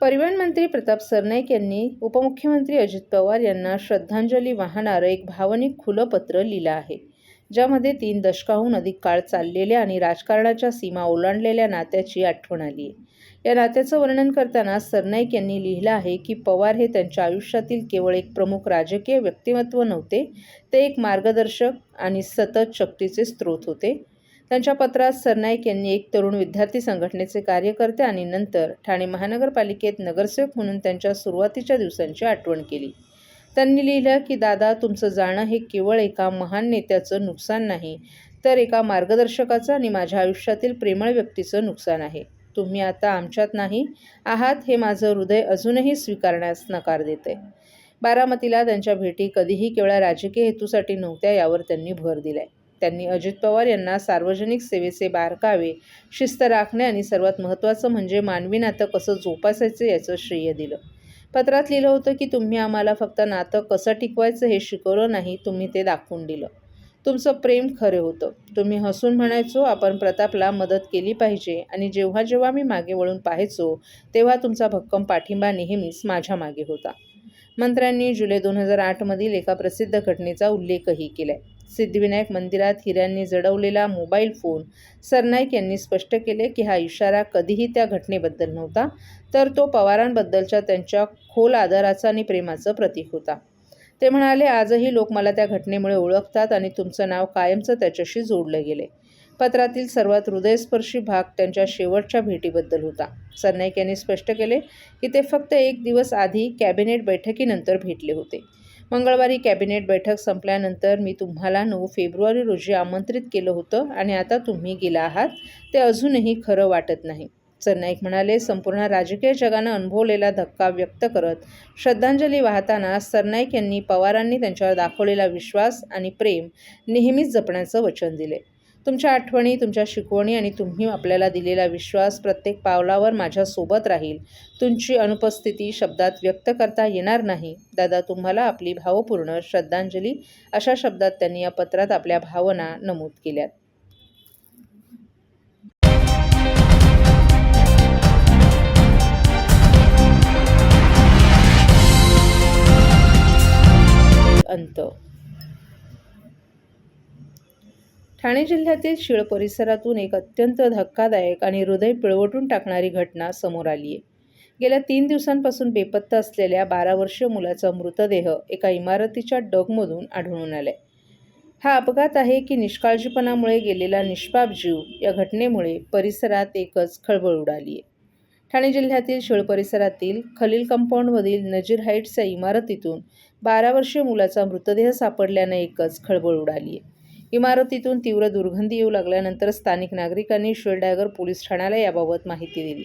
परिवहन मंत्री प्रताप सरनाईक यांनी उपमुख्यमंत्री अजित पवार यांना श्रद्धांजली वाहणारं एक भावनिक खुलं पत्र लिहिलं आहे, ज्यामध्ये 3 दशकाहून अधिक काळ चाललेल्या आणि राजकारणाच्या सीमा ओलांडलेल्या नात्याची आठवण आली आहे. या नात्याचं वर्णन करताना सरनाईक यांनी लिहिलं आहे की पवार हे त्यांच्या आयुष्यातील केवळ एक प्रमुख राजकीय व्यक्तिमत्व नव्हते, ते एक मार्गदर्शक आणि सतत शक्तीचे स्रोत होते. त्यांच्या पत्रात सरनाईक यांनी एक तरुण विद्यार्थी संघटनेचे कार्यकर्ते आणि नंतर ठाणे महानगरपालिकेत नगरसेवक म्हणून त्यांच्या सुरुवातीच्या दिवसांची आठवण केली. त्यांनी लिहिलं की दादा, तुमचं जाणं हे केवळ एका महान नेत्याचं नुकसान नाही, तर एका मार्गदर्शकाचं आणि माझ्या आयुष्यातील प्रेमळ व्यक्तीचं नुकसान आहे. तुम्ही आता आमच्यात नाही आहात हे माझं हृदय अजूनही स्वीकारण्यास नकार देते. बारामतीला त्यांच्या भेटी कधीही केवळ राजकीय हेतूसाठी नव्हत्या यावर त्यांनी भर दिलाय. त्यांनी अजित पवार यांना सार्वजनिक सेवेचे बारकावे, शिस्त राखणे आणि सर्वात महत्त्वाचं म्हणजे मानवी नातं कसं जोपासायचं याचं श्रेय दिलं. पत्रात लिहिलं होतं की तुम्ही आम्हाला फक्त नातं कसं टिकवायचं हे शिकवलं नाही, तुम्ही ते दाखवून दिलं. तुमचं प्रेम खरं होतं. तुम्ही हसून म्हणायचो आपण प्रतापला मदत केली पाहिजे आणि जेव्हा जेव्हा मी मागे वळून पाहायचो तेव्हा तुमचा भक्कम पाठिंबा नेहमीच माझ्या मागे होता. मंत्र्यांनी जुलै 2008 मधील एका प्रसिद्ध घटनेचा उल्लेखही केलाय. सिद्धिविनायक मंदिरात हिऱ्यांनी जडवलेला मोबाईल फोन. सरनाईक यांनी स्पष्ट केले की हा इशारा कधीही त्या घटनेबद्दल नव्हता, तर तो पवारांबद्दलच्या त्यांच्या खोल आदराचा आणि प्रेमाचं प्रतीक होता. ते म्हणाले, आजही लोक मला त्या घटनेमुळे ओळखतात आणि तुमचं नाव कायमचं त्याच्याशी जोडलं गेले. पत्रातील सर्वात हृदयस्पर्शी भाग त्यांच्या शेवटच्या भेटीबद्दल होता. सरनाईक यांनी स्पष्ट केले की ते फक्त 1 दिवस आधी कॅबिनेट बैठकीनंतर भेटले होते. मंगळवारी कॅबिनेट बैठक संपल्यानंतर मी तुम्हाला 9 फेब्रुवारी रोजी आमंत्रित केलं होतं आणि आता तुम्ही गेला आहात, ते अजूनही खरं वाटत नाही. सरनाईक म्हणाले, संपूर्ण राजकीय जगानं अनुभवलेला धक्का व्यक्त करत श्रद्धांजली वाहताना सरनाईक यांनी पवारांनी त्यांच्यावर दाखवलेला विश्वास आणि प्रेम नेहमीच जपण्याचं वचन दिले. तुमच्या आठवणी, तुमच्या शिकवणी आणि तुम्ही आपल्याला दिलेला विश्वास प्रत्येक पावलावर माझ्यासोबत राहील. तुमची अनुपस्थिती शब्दात व्यक्त करता येणार नाही. दादा, तुम्हाला आपली भावपूर्ण श्रद्धांजली, अशा शब्दात त्यांनी या पत्रात आपल्या भावना नमूद केल्यात. अंत. ठाणे जिल्ह्यातील शीळ परिसरातून एक अत्यंत धक्कादायक आणि हृदय पिळवटून टाकणारी घटना समोर आली आहे. गेल्या 3 दिवसांपासून बेपत्ता असलेल्या 12 वर्षीय मुलाचा मृतदेह एका इमारतीच्या डगमधून आढळून आलाय. हा अपघात आहे की निष्काळजीपणामुळे गेलेला निष्पाप जीव? या घटनेमुळे परिसरात एकच खळबळ उडाली आहे. ठाणे जिल्ह्यातील शीळ परिसरातील खलील कंपाऊंडमधील नजीर हाईट्स या इमारतीतून 12 वर्षीय मुलाचा मृतदेह सापडल्याने एकच खळबळ उडाली आहे. इमारतीतून तीव्र दुर्गंधी येऊ लागल्यानंतर स्थानिक नागरिकांनी शिळडागर पोलीस ठाण्याला याबाबत माहिती दिली.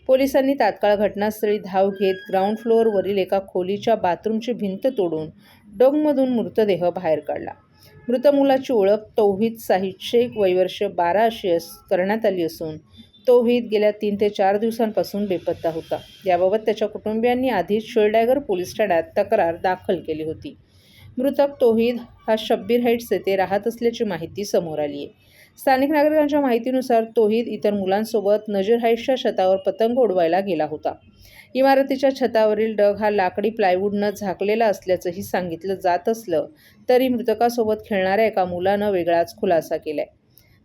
पोलिसांनी तात्काळ घटनास्थळी धाव घेत ग्राउंड फ्लोअरवरील एका खोलीच्या बाथरूमची भिंत तोडून डोंगमधून मृतदेह बाहेर काढला. मृत मुलाची ओळख तौहीद साहिद शेख, वय वर्ष 12 अशी करण्यात आली असून तौहीद गेल्या 3 ते 4 दिवसांपासून बेपत्ता होता. याबाबत त्याच्या कुटुंबियांनी आधीच शिळडागर पोलीस ठाण्यात तक्रार दाखल केली होती. मृतक तौहीद हा शब्बीर हाईट्स येथे राहत असल्याची माहिती समोर आली आहे. स्थानिक नागरिकांच्या माहितीनुसार तौहीद इतर मुलांसोबत नजीर हाईट्सच्या छतावर पतंग उडवायला गेला होता. इमारतीच्या छतावरील डग हा लाकडी प्लायवूडनं झाकलेला असल्याचंही सांगितलं जात असलं तरी मृतकासोबत खेळणाऱ्या एका मुलानं वेगळाच खुलासा केलाय.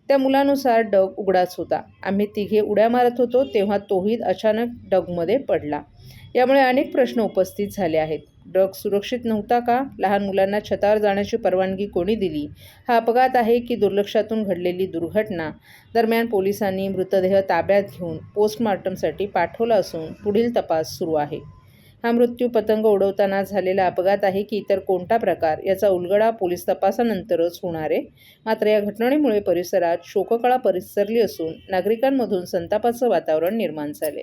त्या मुलानुसार डग उघडाच होता. आम्ही तिघे उड्या मारत होतो तेव्हा तौहीद अचानक डगमध्ये पडला. यामुळे अनेक प्रश्न उपस्थित झाले आहेत. डग सुरक्षित नव्हता का? लहान मुलांना छतावर जाण्याची परवानगी कोणी दिली? हा अपघात आहे की दुर्लक्षातून घडलेली दुर्घटना? दरम्यान पोलिसांनी मृतदेह ताब्यात घेऊन पोस्टमॉर्टमसाठी पाठवला असून पुढील तपास सुरू आहे. हा मृत्यू पतंग उडवताना झालेला अपघात आहे की इतर कोणता प्रकार, याचा उलगडा पोलीस तपासानंतरच होणार आहे. मात्र या घटनेमुळे परिसरात शोककळा पसरली असून नागरिकांमधून संतापाचं वातावरण निर्माण झाले.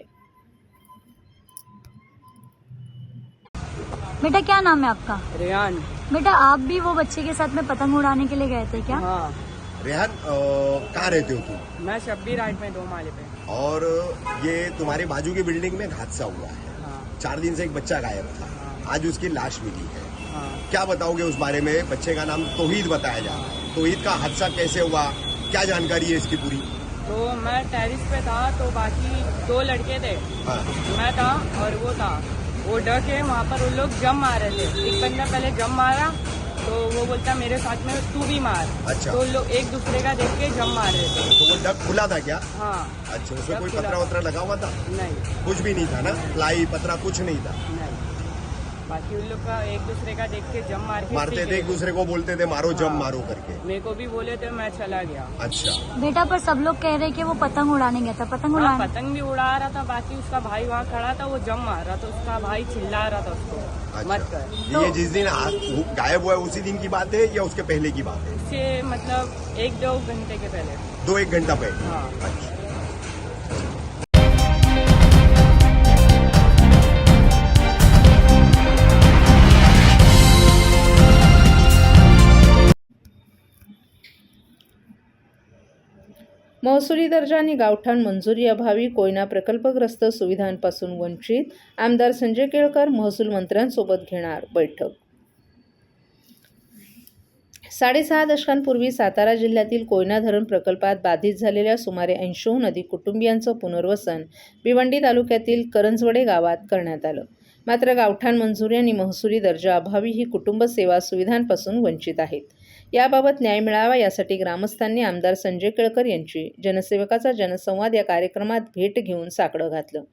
बेटा, क्या नाम है आपका? रेहान। बेटा, आप भी वो बच्चे के साथ में पतंग उड़ाने के लिए गए थे क्या? हाँ, रेहान, कहाँ रहते हो तुम? मैं शब्बीर हाइट में 2 माले पे। और ये तुम्हारे बाजू की बिल्डिंग में हादसा हुआ है। हाँ, 4 दिन से एक बच्चा गायब था। हाँ, आज उसकी लाश मिली है। हाँ, क्या बताओगे उस बारे में? बच्चे का नाम तौहीद बताया जा रहा है। तौहीद का हादसा कैसे हुआ, क्या जानकारी है इसकी पूरी? तो मैं टेरिस पे था, तो बाकी 2 लड़के थे, हाँ मैं था और वो था। वो डर के वहाँ पर वो लोग जम मार रहे थे। एक बंदा पहले जम मारा, तो वो बोलता मेरे साथ में तू भी मार। अच्छा। तो लोग एक दूसरे का देख के जम मार रहे थे। तो वो डक खुला था क्या? हाँ। अच्छा, उसमें डक कोई खुला पतरा था। वतरा लगा हुआ था? नहीं कुछ भी नहीं था ना, प्लाई पतरा कुछ नहीं था। नहीं, बाकी उन लोग का एक दूसरे का देख के जम मार के मारते पी थे गए। एक दूसरे को, बोलते थे मारो जम हाँ। मारो करके। मेरे को भी बोले थे, मैं चला गया। अच्छा। बेटा पर सब लोग कह रहे हैं कि वो पतंग उड़ाने गया था। पतंग हाँ, उड़ाने पतंग भी उड़ा रहा था। बाकी उसका भाई वहाँ खड़ा था, वो जम मार रहा था। उसका भाई चिल्ला रहा था उसको मत अच्छा, कर। ये जिस दिन गायब हुआ है उसी दिन की बात है या उसके पहले की बात है? उससे मतलब 1-2 घंटे के पहले। 2-1 घंटा पहले। हाँ। अच्छा। महसुली दर्जा आणि गावठाण मंजुरी अभावी कोयना प्रकल्पग्रस्त सुविधांपासून वंचित, आमदार संजय केळकर महसूल मंत्र्यांसोबत घेणार बैठक. 6.5 दशकांपूर्वी सातारा जिल्ह्यातील कोयना धरण प्रकल्पात बाधित झालेल्या सुमारे 80हून अधिक कुटुंबियांचं पुनर्वसन भिवंडी तालुक्यातील करंजवडे गावात करण्यात आलं. मात्र गावठाण मंजुरी आणि महसुली दर्जा अभावी ही कुटुंब सेवा सुविधांपासून वंचित आहेत. याबाबत न्याय मिळावा यासाठी ग्रामस्थांनी आमदार संजय केळकर यांची जनसेवकाचा जनसंवाद या कार्यक्रमात भेट घेऊन साकडं घातलं.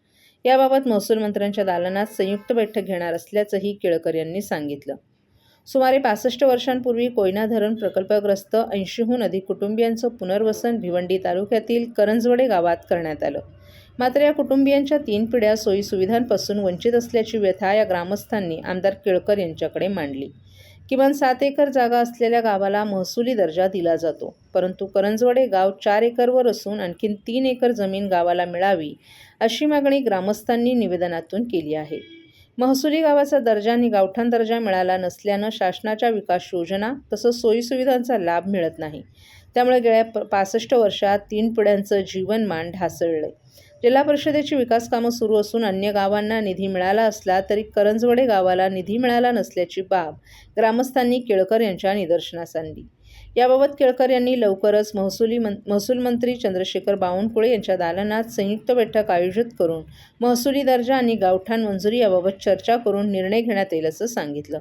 याबाबत महसूल मंत्र्यांच्या दालनात संयुक्त बैठक घेणार असल्याचंही केळकर यांनी सांगितलं. सुमारे 65 वर्षांपूर्वी कोयना धरण प्रकल्पग्रस्त 80हून अधिक कुटुंबियांचं पुनर्वसन भिवंडी तालुक्यातील करंजवडे गावात करण्यात आलं. मात्र या कुटुंबियांच्या 3 पिढ्या सोयीसुविधांपासून वंचित असल्याची व्यथा या ग्रामस्थांनी आमदार केळकर यांच्याकडे मांडली. किमान 7 एकर जागा असलेल्या गावाला महसुली दर्जा दिला जातो, परंतु करंजवडे गाव 4 एकरवर असून आणखी 3 एकर जमीन गावाला मिळावी अशी मागणी ग्रामस्थांनी निवेदनातून केली आहे. महसुली गावाचा दर्जा आणि गावठाण दर्जा मिळाला नसल्यानं शासनाच्या विकास योजना तसंच सोयीसुविधांचा लाभ मिळत नाही. त्यामुळे गेल्या 65 वर्षात 3 पिढ्यांचं जीवनमान ढासळलंय. जिल्हा परिषदेची विकास कामं सुरू असून अन्य गावांना निधी मिळाला असला तरी करंजवडे गावाला निधी मिळाला नसल्याची बाब ग्रामस्थांनी केळकर यांच्या निदर्शनास आणली. याबाबत केळकर यांनी लवकरच महसूल मंत्री चंद्रशेखर बावनकुळे यांच्या दालनात संयुक्त बैठक आयोजित करून महसुली दर्जा आणि गावठाण मंजुरी याबाबत चर्चा करून निर्णय घेण्यात येईल असं सांगितलं.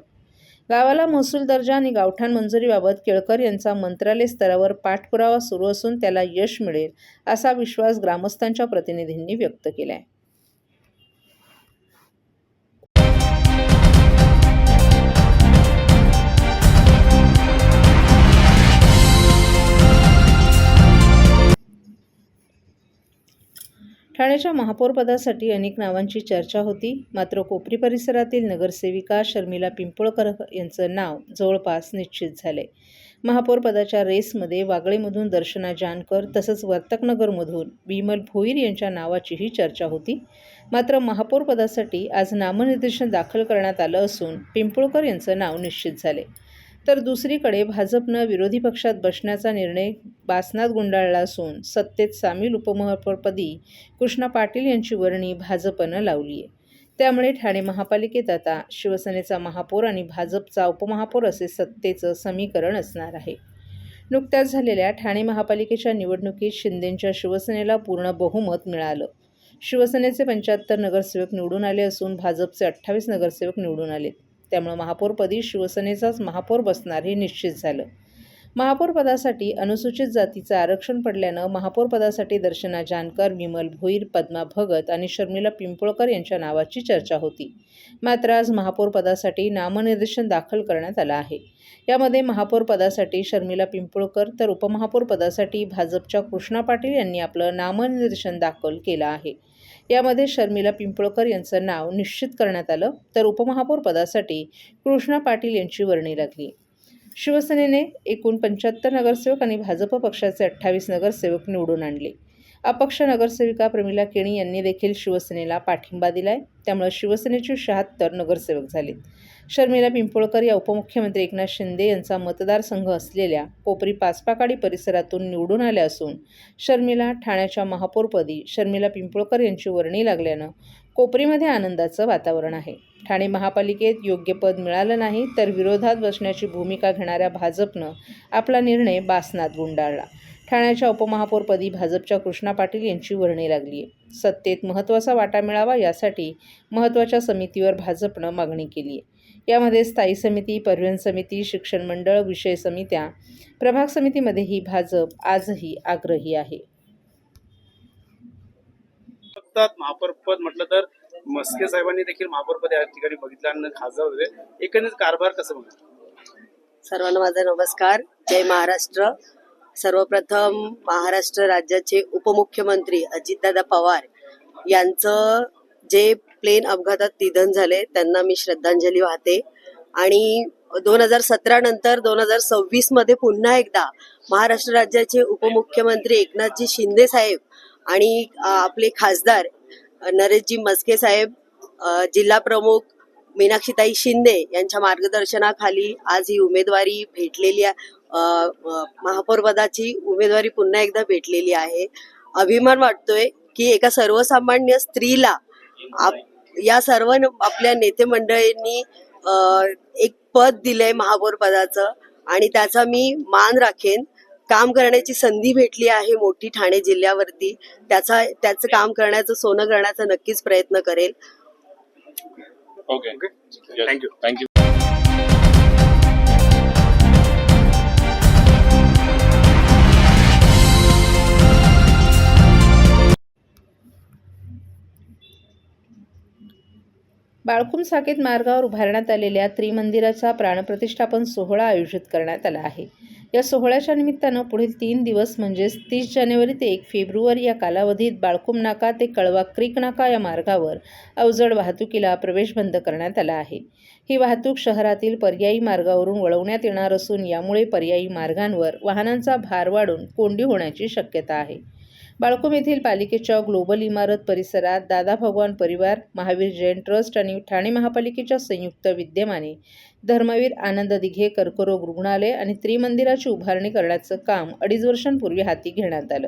गावाला महसूल दर्जा आणि गावठाण मंजुरीबाबत केळकर यांचा मंत्रालय स्तरावर पाठपुरावा सुरू असून त्याला यश मिळेल असा विश्वास ग्रामस्थांच्या प्रतिनिधींनी व्यक्त केलाय. ठाण्याच्या महापौरपदासाठी अनेक नावांची चर्चा होती. मात्र कोपरी परिसरातील नगरसेविका शर्मिला पिंपळकर यांचं नाव जवळपास निश्चित झालंय. महापौरपदाच्या रेसमध्ये वागळेमधून दर्शना जानकर तसंच वर्तकनगरमधून बिमल भोईर यांच्या नावाचीही चर्चा होती. मात्र महापौरपदासाठी आज नामनिर्देशन दाखल करण्यात आलं असून पिंपळकर यांचं नाव निश्चित झाले. तर दुसरीकडे भाजपनं विरोधी पक्षात बसण्याचा निर्णय बासनात गुंडाळला असून सत्तेत सामील उपमहापौरपदी कृष्णा पाटील यांची वर्णी भाजपनं लावली आहे. त्यामुळे ठाणे महापालिकेत आता शिवसेनेचा महापौर आणि भाजपचा उपमहापौर असे सत्तेचं समीकरण असणार आहे. नुकत्याच झालेल्या ठाणे महापालिकेच्या निवडणुकीत शिंदेंच्या शिवसेनेला पूर्ण बहुमत मिळालं. शिवसेनेचे 75 नगरसेवक निवडून आले असून भाजपचे 28 नगरसेवक निवडून आलेत. त्यामुळे महापौरपदी शिवसेनेचाच महापौर बसणार हे निश्चित झालं. महापौरपदासाठी अनुसूचित जातीचं आरक्षण पडल्यानं महापौरपदासाठी दर्शना जानकर, विमल भोईर, पद्मा भगत आणि शर्मिला पिंपळकर यांच्या नावाची चर्चा होती. मात्र आज महापौरपदासाठी नामनिर्देशन दाखल करण्यात आलं आहे. यामध्ये महापौरपदासाठी शर्मिला पिंपळकर तर उपमहापौरपदासाठी भाजपच्या कृष्णा पाटील यांनी आपलं नामनिर्देशन दाखल केलं आहे. यामध्ये शर्मिला पिंपळकर यांचं नाव निश्चित करण्यात आलं तर उपमहापौरपदासाठी कृष्णा पाटील यांची वर्णी लागली. शिवसेनेने एकूण 75 नगरसेवक आणि भाजप पक्षाचे 28 नगरसेवक निवडून आणले. अपक्ष नगरसेविका प्रमिला केणी यांनी देखील शिवसेनेला पाठिंबा दिलाय. त्यामुळे शिवसेनेचे 76 नगरसेवक झालेत. शर्मिला पिंपळकर या उपमुख्यमंत्री एकनाथ शिंदे यांचा मतदारसंघ असलेल्या कोपरी पाचपाकाडी परिसरातून निवडून आल्या असून शर्मिला ठाण्याच्या महापौरपदी शर्मिला पिंपळकर यांची वर्णी लागल्यानं कोपरीमध्ये आनंदाचं वातावरण आहे. ठाणे महापालिकेत योग्य पद मिळालं नाही तर विरोधात बसण्याची भूमिका घेणाऱ्या भाजपनं आपला निर्णय बासनात गुंडाळला. ठाण्याच्या उपमहापौरपदी भाजपच्या कृष्णा पाटील यांची वर्णी लागली आहे. सत्तेत महत्त्वाचा वाटा मिळावा यासाठी महत्त्वाच्या समितीवर भाजपनं मागणी केली आहे. यामध्ये स्थायी समिती, परिवहन समिती, शिक्षण मंडळ, विषय समित्या, प्रभाग समितीमध्येही भाजप आजही आग्रही आहे. महापौर पद म्हटलं तर मस्के साहेबांनी देखील महापौर पद या ठिकाणी बघितलं आणि खासदार होते. एकंदरीत कारभार कसं बघा? सर्वांना माझा नमस्कार. जय महाराष्ट्र. सर्वप्रथम महाराष्ट्र राज्याचे उपमुख्यमंत्री अजितदादा पवार यांचं जे प्लेन अपघातात निधन झाले त्यांना मी श्रद्धांजली वाहते. आणि 2017 नंतर 2026 मध्ये पुन्हा एकदा महाराष्ट्र राज्याचे उपमुख्यमंत्री एकनाथजी शिंदे साहेब आणि आपले खासदार नरेशजी मस्के साहेब, जिल्हा प्रमुख मीनाक्षीताई शिंदे यांच्या मार्गदर्शनाखाली आज ही उमेदवारी भेटलेली आहे. महापौर पदाची उमेदवारी पुन्हा एकदा भेटलेली आहे. अभिमान वाटतोय की एका सर्वसामान्य स्त्रीला या सर्व आपल्या नेते मंडळींनी एक पद दिलंय महापौर पदाचं आणि त्याचा मी मान राखेन. काम करण्याची संधी भेटली आहे मोठी ठाणे जिल्ह्यावरती, त्याचं काम करण्याचं, सोनं करण्याचा नक्कीच प्रयत्न करेल. Okay, thank you. बाळकुम साकेत मार्गावर उभारण्यात आलेल्या त्रिमंदिराचा प्राणप्रतिष्ठापन सोहळा आयोजित करण्यात आला आहे. या सोहळ्याच्या निमित्तानं पुढील 3 दिवस म्हणजेच 30 जानेवारी ते 1 फेब्रुवारी या कालावधीत बाळकुम नाका ते कळवा क्रीक नाका या मार्गावर अवजड वाहतुकीला प्रवेश बंद करण्यात आला आहे. ही वाहतूक शहरातील पर्यायी मार्गावरून वळवण्यात येणार असून यामुळे पर्यायी मार्गांवर वाहनांचा भार वाढून कोंडी होण्याची शक्यता आहे. बाळकुम येथील पालिकेच्या ग्लोबल इमारत परिसरात दादा भगवान परिवार, महावीर जैन ट्रस्ट आणि ठाणे महापालिकेच्या संयुक्त विद्यमाने धर्मवीर आनंद दिघे कर्करोग रुग्णालय आणि त्रिमंदिराची उभारणी करण्याचं काम 2.5 वर्षांपूर्वी हाती घेण्यात आलं.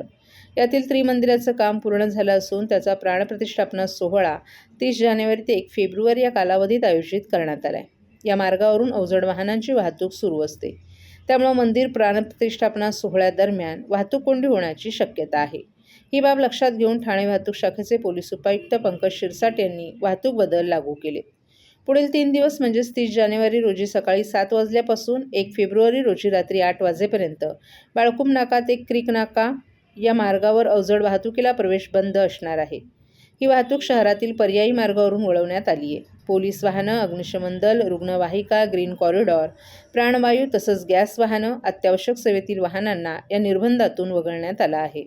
यातील त्रिमंदिराचं काम पूर्ण झालं असून त्याचा प्राणप्रतिष्ठापना सोहळा 30 जानेवारी ते 1 फेब्रुवारी या कालावधीत आयोजित करण्यात आला आहे. या मार्गावरून अवजड वाहनांची वाहतूक सुरू असते. त्यामुळे मंदिर प्राणप्रतिष्ठापना सोहळ्यादरम्यान वाहतूक कोंडी होण्याची शक्यता आहे. ही बाब लक्षात घेऊन ठाणे वाहतूक शाखेचे पोलीस उपायुक्त पंकज शिरसाट यांनी वाहतूक बदल लागू केले. पुढील 3 दिवस म्हणजेच 30 जानेवारी रोजी सकाळी 7 वाजल्यापासून 1 फेब्रुवारी रोजी रात्री 8 वाजेपर्यंत बाळकुम नाका ते क्रीक नाका या मार्गावर अवजड वाहतुकीला प्रवेश बंद असणार आहे. ही वाहतूक शहरातील पर्यायी मार्गावरून वळवण्यात आली आहे. पोलीस वाहनं, अग्निशमन दल, रुग्णवाहिका, ग्रीन कॉरिडॉर, प्राणवायू तसंच गॅस वाहनं, अत्यावश्यक सेवेतील वाहनांना या निर्बंधातून वगळण्यात आलं आहे.